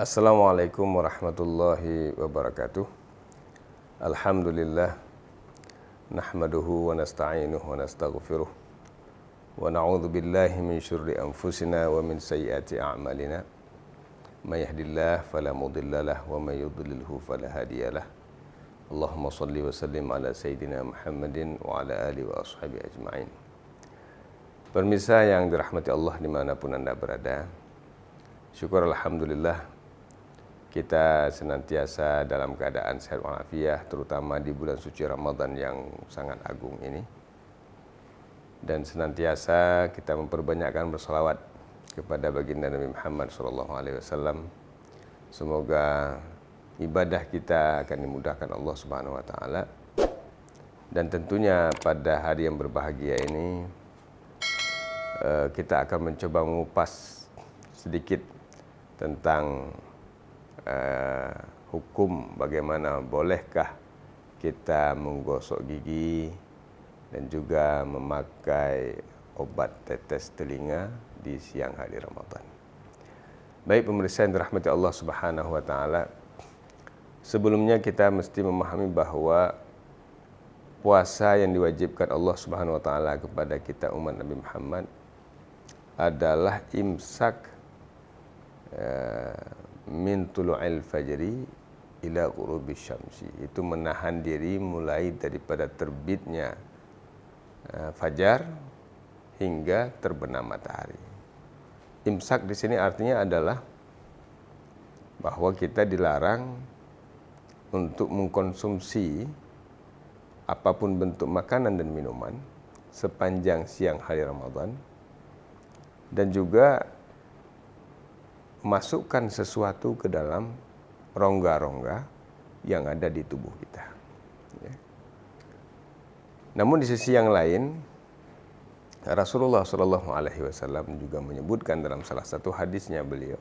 Assalamualaikum warahmatullahi wabarakatuh. Alhamdulillah, nahmaduhu wa nasta'inuhu wa nastaghfiruh wa na'udzu billahi min syurri anfusina wa min sayyiati a'malina. May yahdihillahu fala mudhillalah wa may yudlilhu fala hadiyalah. Allahumma shalli wa sallim ala sayyidina Muhammadin wa ala alihi wa ashabihi ajma'in. Pemirsa yang dirahmati Allah dimanapun Anda berada, syukur alhamdulillah kita senantiasa dalam keadaan sehat walafiat, terutama di bulan suci Ramadan yang sangat agung ini. Dan senantiasa kita memperbanyakkan bersalawat kepada baginda Nabi Muhammad SAW. Semoga ibadah kita akan dimudahkan Allah Subhanahu wa taala. Dan tentunya pada hari yang berbahagia ini kita akan mencoba mengupas sedikit tentang hukum bagaimana bolehkah kita menggosok gigi dan juga memakai obat tetes telinga di siang hari Ramadan. Baik pemirsa yang dirahmati Allah Subhanahu wa taala, sebelumnya kita mesti memahami bahwa puasa yang diwajibkan Allah Subhanahu wa taala kepada kita umat Nabi Muhammad adalah imsak min tulu'il fajri ila ghurubi syamsi. Itu menahan diri mulai daripada terbitnya fajar hingga terbenam matahari. Imsak di sini artinya adalah bahwa kita dilarang untuk mengkonsumsi apapun bentuk makanan dan minuman sepanjang siang hari Ramadan, dan juga masukkan sesuatu ke dalam rongga-rongga yang ada di tubuh kita. Ya. Namun di sisi yang lain, Rasulullah SAW juga menyebutkan dalam salah satu hadisnya beliau,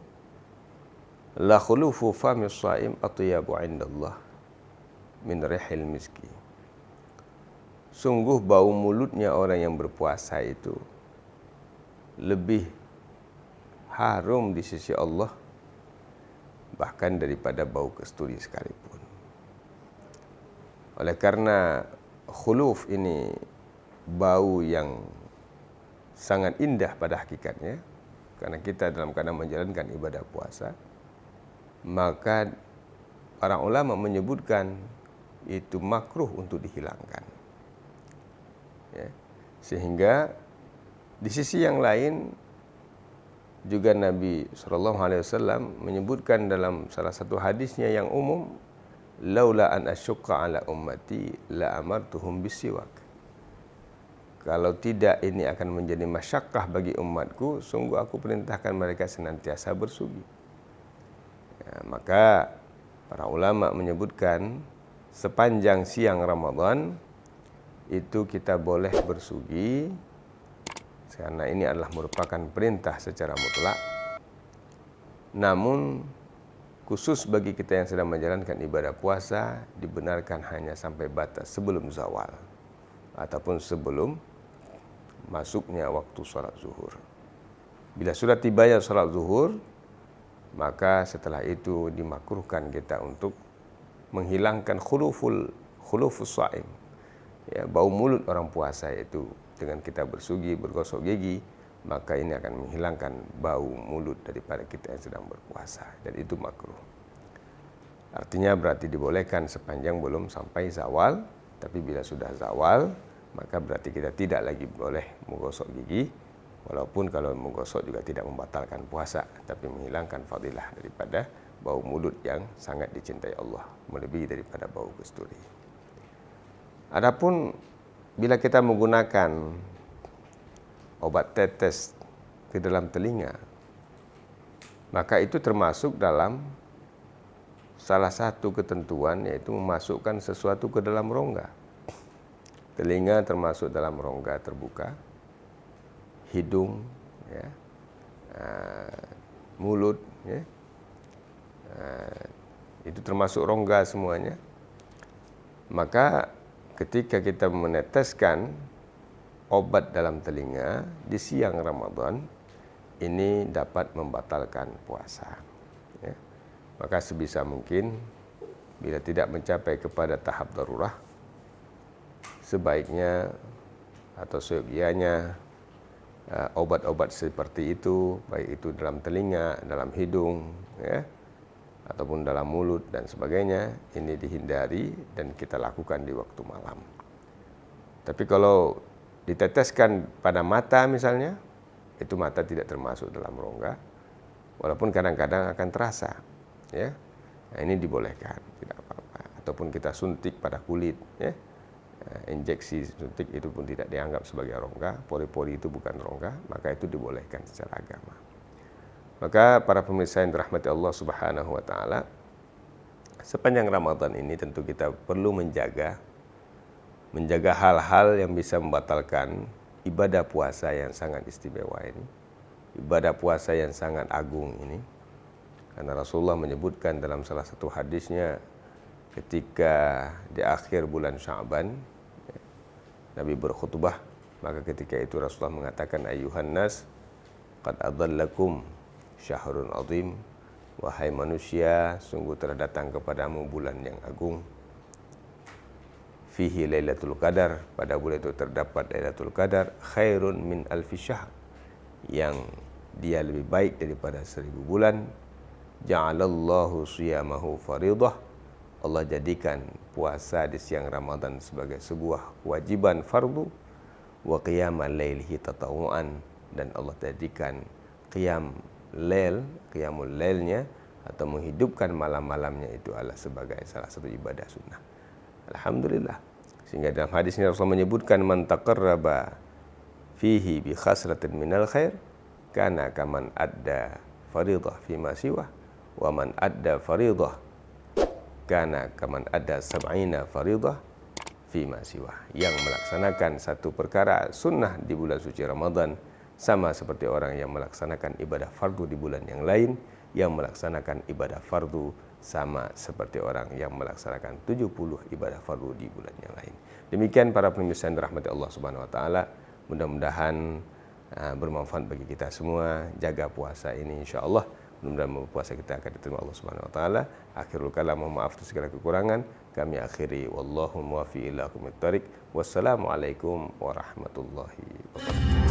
la khulufu famis shaim atyabu indallah min rihil miski. Sungguh bau mulutnya orang yang berpuasa itu lebih harum di sisi Allah bahkan daripada bau kasturi sekalipun. Oleh karena khuluf ini bau yang sangat indah pada hakikatnya, karena kita dalam keadaan menjalankan ibadah puasa, maka para ulama menyebutkan itu makruh untuk dihilangkan. Ya. Sehingga di sisi yang lain juga Nabi SAW menyebutkan dalam salah satu hadisnya yang umum, laula an asyqa ala ummati la amartuhum bisiwak. Kalau tidak ini akan menjadi masyakkah bagi umatku, sungguh aku perintahkan mereka senantiasa bersugi. Ya, maka para ulama menyebutkan sepanjang siang Ramadan itu kita boleh bersugi, karena ini adalah merupakan perintah secara mutlak. Namun khusus bagi kita yang sedang menjalankan ibadah puasa, dibenarkan hanya sampai batas sebelum zawal ataupun sebelum masuknya waktu sholat zuhur. Bila sudah tibanya sholat zuhur, maka setelah itu dimakruhkan kita untuk menghilangkan khulufus shaim, ya, bau mulut orang puasa itu. Dengan kita bersugi, bergosok gigi, maka ini akan menghilangkan bau mulut daripada kita yang sedang berpuasa, dan itu makruh. Artinya berarti dibolehkan sepanjang belum sampai zawal, tapi bila sudah zawal, maka berarti kita tidak lagi boleh menggosok gigi, walaupun kalau menggosok juga tidak membatalkan puasa, tapi menghilangkan fadilah daripada bau mulut yang sangat dicintai Allah, melebihi daripada bau kasturi. Adapun bila kita menggunakan obat tetes ke dalam telinga, maka itu termasuk dalam salah satu ketentuan, yaitu memasukkan sesuatu ke dalam rongga. Telinga termasuk dalam rongga terbuka, hidung, ya, mulut, ya, itu termasuk rongga semuanya. Maka ketika kita meneteskan obat dalam telinga di siang Ramadan, ini dapat membatalkan puasa. Ya. maka sebisa mungkin bila tidak mencapai kepada tahap darurah, sebaiknya atau seyogyanya obat-obat seperti itu, baik itu dalam telinga, dalam hidung, ya, ataupun dalam mulut dan sebagainya, ini dihindari dan kita lakukan di waktu malam. Tapi kalau diteteskan pada mata misalnya, itu mata tidak termasuk dalam rongga, walaupun kadang-kadang akan terasa, ya. Nah, ini dibolehkan, tidak apa-apa. Ataupun kita suntik pada kulit, ya. Injeksi suntik itu pun tidak dianggap sebagai rongga, pori-pori itu bukan rongga, maka itu dibolehkan secara agama. Maka para pemirsa yang dirahmati Allah Subhanahu wa taala, sepanjang Ramadan ini tentu kita perlu menjaga hal-hal yang bisa membatalkan ibadah puasa yang sangat istimewa ini, ibadah puasa yang sangat agung ini. Karena Rasulullah menyebutkan dalam salah satu hadisnya ketika di akhir bulan Sya'ban, Nabi berkhutbah, maka ketika itu Rasulullah mengatakan, ayyuhan nas qad adallakum syahrun azim, wahai manusia, sungguh telah datang kepadamu bulan yang agung, fihi lailatul qadar, pada bulan itu terdapat lailatul qadar, khairun min alfi syahr, yang dia lebih baik daripada 1000 bulan. Ja'alallahu siyamahu faridah, Allah jadikan puasa di siang Ramadan sebagai sebuah kewajiban fardu, wa qiyamal lailihi tatawuan, dan Allah jadikan qiyamul lailnya atau menghidupkan malam-malamnya itu adalah sebagai salah satu ibadah sunnah. Alhamdulillah. Sehingga dalam hadis ini Rasulullah menyebutkan, man taqarraba fihi bi khaslatin minal khair kana kaman adda faridah fi ma siwa, wa man adda faridah kana kaman adda sab'ina faridah fi ma siwa. Yang melaksanakan satu perkara sunnah di bulan suci Ramadan sama seperti orang yang melaksanakan ibadah fardu di bulan yang lain, yang melaksanakan ibadah fardu sama seperti orang yang melaksanakan 70 ibadah fardu di bulan yang lain. Demikian para pemirsa yang dirahmati Allah Subhanahu wa taala, mudah-mudahan bermanfaat bagi kita semua. Jaga puasa ini insyaallah, mudah-mudahan puasa kita akan diterima Allah Subhanahu wa taala. Akhirul kalam, mohon maaf atas segala kekurangan. Kami akhiri, wallahu muwaffiq ila aqwamit thoriq. Wassalamualaikum warahmatullahi wabarakatuh.